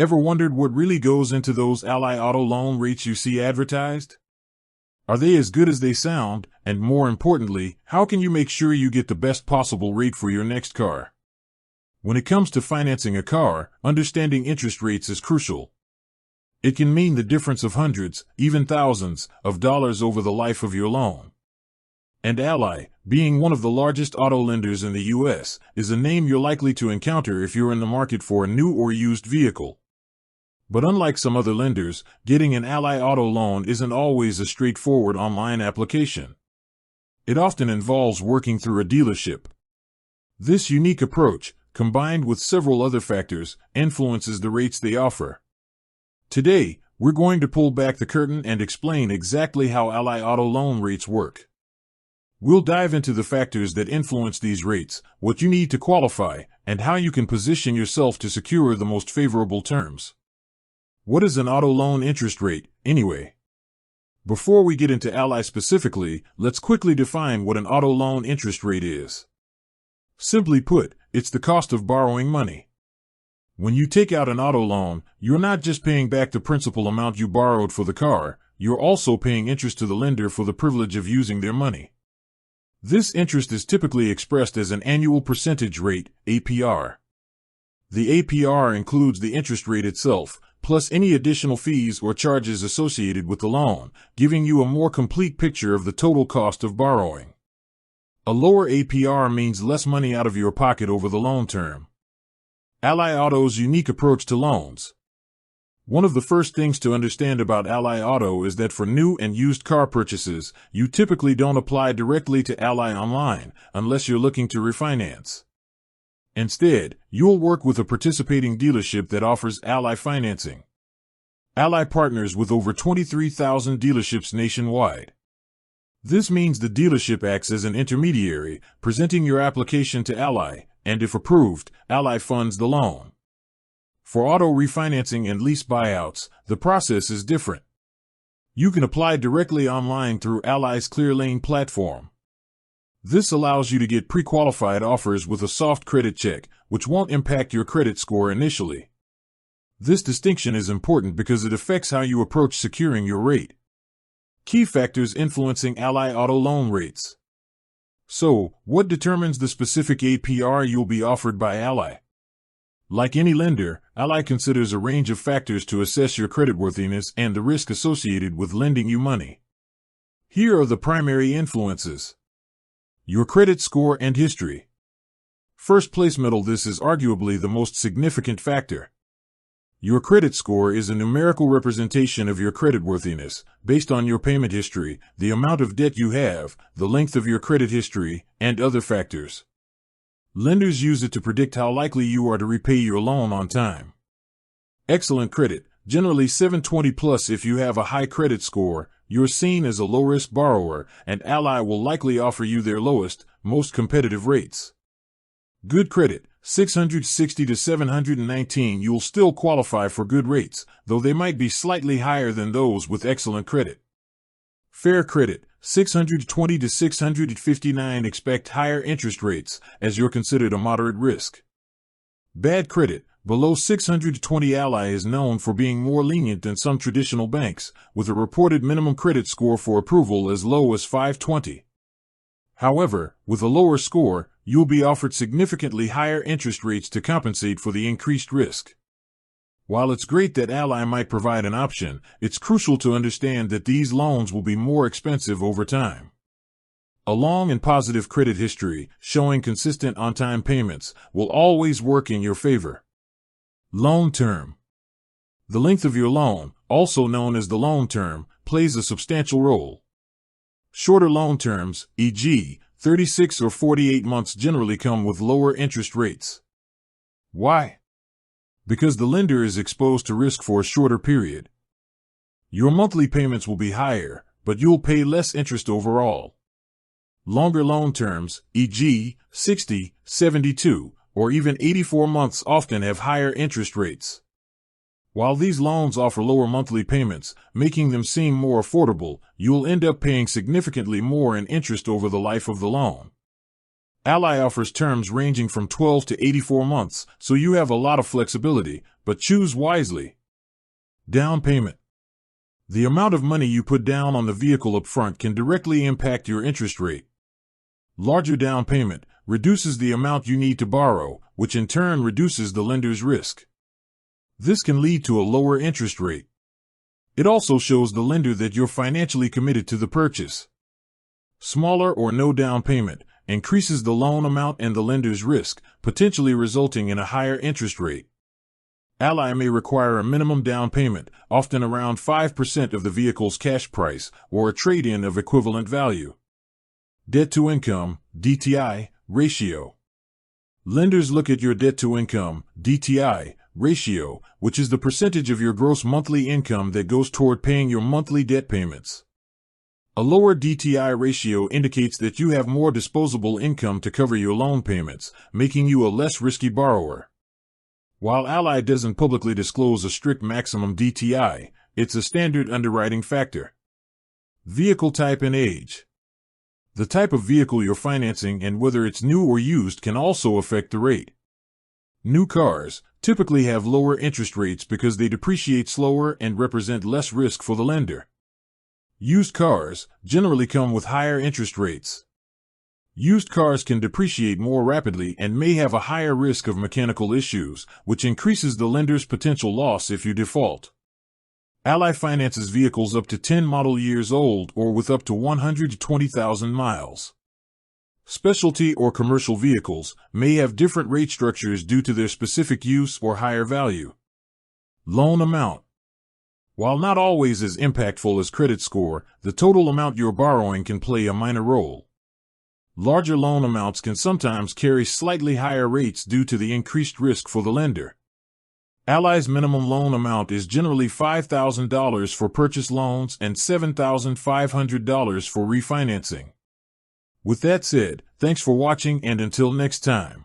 Ever wondered what really goes into those Ally Auto loan rates you see advertised? Are they as good as they sound? And more importantly, how can you make sure you get the best possible rate for your next car? When it comes to financing a car, understanding interest rates is crucial. It can mean the difference of hundreds, even thousands, of dollars over the life of your loan. And Ally, being one of the largest auto lenders in the U.S., is a name you're likely to encounter if you're in the market for a new or used vehicle. But unlike some other lenders, getting an Ally Auto loan isn't always a straightforward online application. It often involves working through a dealership. This unique approach, combined with several other factors, influences the rates they offer. Today, we're going to pull back the curtain and explain exactly how Ally Auto loan rates work. We'll dive into the factors that influence these rates, what you need to qualify, and how you can position yourself to secure the most favorable terms. What is an auto loan interest rate, anyway? Before we get into Ally specifically, let's quickly define what an auto loan interest rate is. Simply put, it's the cost of borrowing money. When you take out an auto loan, you're not just paying back the principal amount you borrowed for the car, you're also paying interest to the lender for the privilege of using their money. This interest is typically expressed as an annual percentage rate, APR. The APR includes the interest rate itself, plus any additional fees or charges associated with the loan, giving you a more complete picture of the total cost of borrowing. A lower APR means less money out of your pocket over the loan term. Ally Auto's unique approach to loans. One of the first things to understand about Ally Auto is that for new and used car purchases, you typically don't apply directly to Ally online, unless you're looking to refinance. Instead, you'll work with a participating dealership that offers Ally financing. Ally partners with over 23,000 dealerships nationwide. This means the dealership acts as an intermediary, presenting your application to Ally, and if approved, Ally funds the loan. For auto refinancing and lease buyouts, the process is different. You can apply directly online through Ally's ClearLane platform. This allows you to get pre-qualified offers with a soft credit check, which won't impact your credit score initially. This distinction is important because it affects how you approach securing your rate. Key factors influencing Ally Auto loan rates. So, what determines the specific APR you'll be offered by Ally? Like any lender, Ally considers a range of factors to assess your creditworthiness and the risk associated with lending you money. Here are the primary influences. Your credit score and history. First place middle, this is arguably the most significant factor. Your credit score is a numerical representation of your creditworthiness, based on your payment history, the amount of debt you have, the length of your credit history, and other factors. Lenders use it to predict how likely you are to repay your loan on time. Excellent credit, generally 720 plus. If you have a high credit score, you're seen as a low-risk borrower, and Ally will likely offer you their lowest, most competitive rates. Good credit, 660 to 719. You'll still qualify for good rates, though they might be slightly higher than those with excellent credit. Fair credit, 620 to 659. Expect higher interest rates, as you're considered a moderate risk. Bad credit, below 620. Ally is known for being more lenient than some traditional banks, with a reported minimum credit score for approval as low as 520. However, with a lower score, you'll be offered significantly higher interest rates to compensate for the increased risk. While it's great that Ally might provide an option, it's crucial to understand that these loans will be more expensive over time. A long and positive credit history, showing consistent on-time payments, will always work in your favor. Loan term. The length of your loan, also known as the loan term, plays a substantial role. Shorter loan terms, e.g., 36 or 48 months, generally come with lower interest rates. Why? Because the lender is exposed to risk for a shorter period. Your monthly payments will be higher, but you'll pay less interest overall. Longer loan terms, e.g., 60, 72, or even 84 months, often have higher interest rates. While these loans offer lower monthly payments, making them seem more affordable, you'll end up paying significantly more in interest over the life of the loan. Ally offers terms ranging from 12 to 84 months, so you have a lot of flexibility, but choose wisely. Down payment. The amount of money you put down on the vehicle up front can directly impact your interest rate. Larger down payment reduces the amount you need to borrow, which in turn reduces the lender's risk. This can lead to a lower interest rate. It also shows the lender that you're financially committed to the purchase. Smaller or no down payment increases the loan amount and the lender's risk, potentially resulting in a higher interest rate. Ally may require a minimum down payment, often around 5% of the vehicle's cash price, or a trade-in of equivalent value. Debt-to-income, DTI, ratio. Lenders look at your debt-to-income, DTI, ratio, which is the percentage of your gross monthly income that goes toward paying your monthly debt payments. A lower DTI ratio indicates that you have more disposable income to cover your loan payments, making you a less risky borrower. While Ally doesn't publicly disclose a strict maximum DTI, it's a standard underwriting factor. Vehicle type and age. The type of vehicle you're financing and whether it's new or used can also affect the rate. New cars typically have lower interest rates because they depreciate slower and represent less risk for the lender. Used cars generally come with higher interest rates. Used cars can depreciate more rapidly and may have a higher risk of mechanical issues, which increases the lender's potential loss if you default. Ally finances vehicles up to 10 model years old or with up to 120,000 miles. Specialty or commercial vehicles may have different rate structures due to their specific use or higher value. Loan amount. While not always as impactful as credit score, the total amount you're borrowing can play a minor role. Larger loan amounts can sometimes carry slightly higher rates due to the increased risk for the lender. Ally's minimum loan amount is generally $5,000 for purchase loans and $7,500 for refinancing. With that said, thanks for watching and until next time.